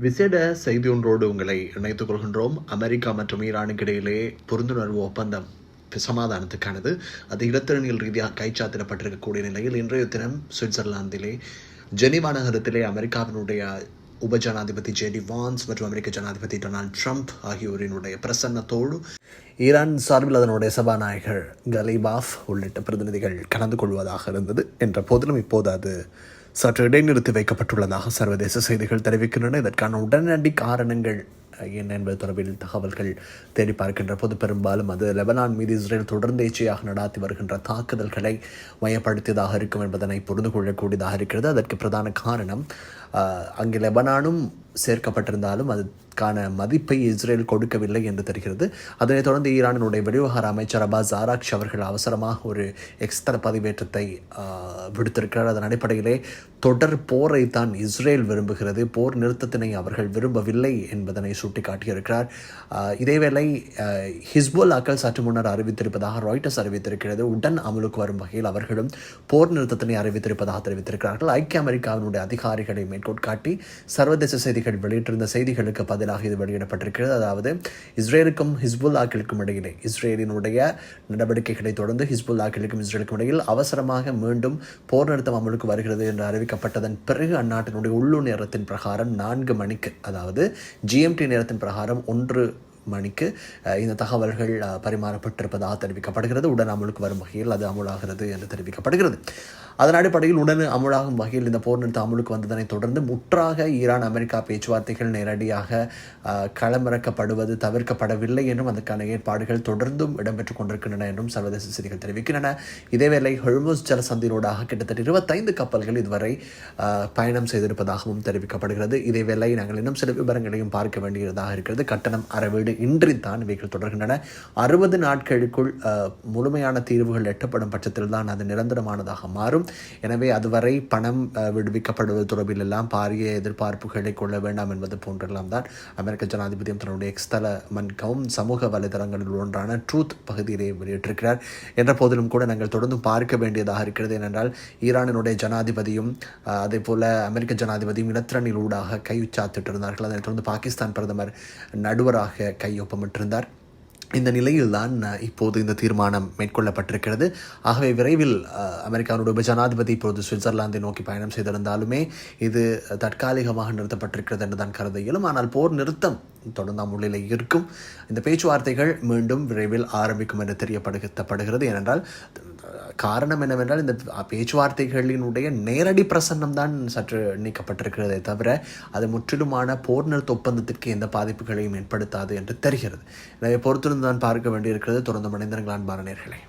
விசேட செய்தி ஒன்றோடு உங்களை இணைத்துக் கொள்கின்றோம். அமெரிக்கா மற்றும் ஈரானுக்கு இடையிலே புரிந்துணர்வு ஒப்பந்தம் சமாதானத்துக்கானது அது இலத்திரனியல் ரீதியாக கைச்சாத்திடப்பட்டிருக்கக்கூடிய நிலையில் இன்றைய தினம் சுவிட்சர்லாந்திலே ஜெனீவா நகரத்திலே அமெரிக்காவினுடைய உப ஜனாதிபதி ஜேடி வான்ஸ் மற்றும் அமெரிக்க ஜனாதிபதி டொனால்ட் ட்ரம்ப் ஆகியோரினுடைய பிரசன்னத்தோடு ஈரான் சார்பில் அதனுடைய சபாநாயகர் கலீபாஃப் உள்ளிட்ட பிரதிநிதிகள் கலந்து கொள்வதாக இருந்தது. என்ற போதிலும் இப்போது அது சற்று இடைநிறுத்தி வைக்கப்பட்டுள்ளதாக சர்வதேச செய்திகள் தெரிவிக்கின்றன. இதற்கான உடனடி காரணங்கள் என்ன என்பது தொடர்பில் தகவல்கள் தேடி பார்க்கின்ற போது பெரும்பாலும் அது லெபனான் மீது இஸ்ரேல் தொடர்ந்து எச்சையாக நடாத்தி வருகின்ற தாக்குதல்களை மையப்படுத்தியதாக இருக்கும் என்பதனை புரிந்து கொள்ளக்கூடியதாக இருக்கிறது. அதற்கு பிரதான காரணம் அங்கு லெபனானும் சேர்க்கப்பட்டிருந்தாலும் அதுக்கான மதிப்பை இஸ்ரேல் கொடுக்கவில்லை என்று தெரிகிறது. அதனைத் தொடர்ந்து ஈரானினுடைய வெளிவிவகார அமைச்சர் அப்பாஸ் ஆராக்ஷி அவர்கள் அவசரமாக ஒரு எக்ஸ்தர பதிவேற்றத்தை விடுத்திருக்கிறார். அதன் அடிப்படையிலே தொடர் போரை தான் இஸ்ரேல் விரும்புகிறது, போர் நிறுத்தத்தினை அவர்கள் விரும்பவில்லை என்பதனை சுட்டிக்காட்டியிருக்கிறார். இதேவேளை ஹிஸ்புல்லாக்கள் சற்று முன்னர் அறிவித்திருப்பதாக ராய்ட்டர்ஸ் அறிவித்திருக்கிறது. உடன் அமலுக்கு வரும் வகையில் அவர்களும் போர் நிறுத்தத்தினை அறிவித்திருப்பதாக தெரிவித்திருக்கிறார்கள். ஐக்கிய அமெரிக்காவினுடைய அதிகாரிகளை மேற்கோட்காட்டி சர்வதேச செய்திகள் வெளியிட்டிருந்த செய்திகளுக்கு பதிலாக இது வெளியிடப்பட்டிருக்கிறது. அதாவது இஸ்ரேலுக்கும் ஹிஸ்புல்லாக்களுக்கும் இடையிலே இஸ்ரேலினுடைய நடவடிக்கைகளை தொடர்ந்து ஹிஸ்புல்லாக்களுக்கும் இஸ்ரேலுக்கும் இடையில் அவசரமாக மீண்டும் போர் நிறுத்தம் அமலுக்கு வருகிறது என்று அறிவிக்கப்பட்டதன் பிறகு அந்நாட்டினுடைய உள்ளூர் நேரத்தின் பிரகாரம் 4 மணிக்கு, அதாவது ஜிஎம்டி நேரத்தின் பிரகாரம் 1 மணிக்கு இந்த தகவல்கள் பரிமாறப்பட்டிருப்பதாக தெரிவிக்கப்படுகிறது. உடன் அமலுக்கு வரும் வகையில் அது அமுலாகிறது என்று தெரிவிக்கப்படுகிறது. அதன் அடிப்படையில் உடன் அமுலாகும் வகையில் இந்த போர் நிறுத்த அமலுக்கு வந்ததனை தொடர்ந்து முற்றாக ஈரான் அமெரிக்கா பேச்சுவார்த்தைகள் நேரடியாக களமிறக்கப்படுவது தவிர்க்கப்படவில்லை என்றும் அதற்கான ஏற்பாடுகள் தொடர்ந்தும் இடம்பெற்றுக் கொண்டிருக்கின்றன என்றும் சர்வதேச செய்திகள் தெரிவிக்கின்றன. இதேவேளை ஹொர்முஸ் ஜலசந்தினூடாக கிட்டத்தட்ட 25 கப்பல்கள் இதுவரை பயணம் செய்திருப்பதாகவும் தெரிவிக்கப்படுகிறது. இதேவேளை நாங்கள் இன்னும் சில விவரங்களையும் பார்க்க வேண்டியதாக இருக்கிறது. கட்டணம் அறவீடு இன்றித்தான் இவைகள் தொடர்கின்றன. 60 நாட்களுக்குள் முழுமையான தீர்வுகள் எட்டப்படும் பட்சத்தில் தான் அது நிரந்தரமானதாக மாறும். எனவே அதுவரை பணம் விடுவிக்கப்படுவது தொடர்பில் எல்லாம் பாரிய எதிர்பார்ப்புகளை கொள்ள வேண்டாம் என்பது போன்றெல்லாம் தான் அமெரிக்க ஜனாதிபதியும் தன்னுடைய எக்ஸ்தல மன்கவும் சமூக வலைதளங்களில் ஒன்றான ட்ரூத் பகுதியிலே வெளியிட்டிருக்கிறார். என்ற போதிலும் கூட நாங்கள் தொடர்ந்து பார்க்க வேண்டியதாக இருக்கிறது. ஏனென்றால் ஈரானினுடைய ஜனாதிபதியும் அதே போல அமெரிக்க ஜனாதிபதியும் இலத்திரனில் ஊடாக கைச்சாத்திட்டிருந்தார்கள். அதனைத் தொடர்ந்து பாகிஸ்தான் பிரதமர் நடுவராக கையொப்பமிட்டிருந்தார். இந்த நிலையில்தான் இப்போது இந்த தீர்மானம் மேற்கொள்ளப்பட்டிருக்கிறது. ஆகவே விரைவில் அமெரிக்காவுடைய உப ஜனாதிபதி இப்போது சுவிட்சர்லாந்தை நோக்கி பயணம் செய்திருந்தாலுமே இது தற்காலிகமாக நிறுத்தப்பட்டிருக்கிறது என்று தான் கருத இயலும். ஆனால் போர் நிறுத்தம் தொடர்ந்து முள்ளில் இருக்கும். இந்த பேச்சுவார்த்தைகள் மீண்டும் விரைவில் ஆரம்பிக்கும் என்று தெரியப்படுத்தப்படுகிறது. ஏனென்றால் காரணம் என்னவென்றால் இந்த பேச்சுவார்த்தைகளினுடைய நேரடி பிரசன்னம் தான் சற்று நீக்கப்பட்டிருக்கிறதே தவிர அது முற்றிலுமான போர் நிறுத்த ஒப்பந்தத்திற்கு எந்த பாதிப்புகளையும் ஏற்படுத்தாது என்று தெரிகிறது. எனவே பொறுத்திருந்து தான் பார்க்க வேண்டியிருக்கிறது. தொடர்ந்து மனிதர்கள் அன்பான நேயர்களே.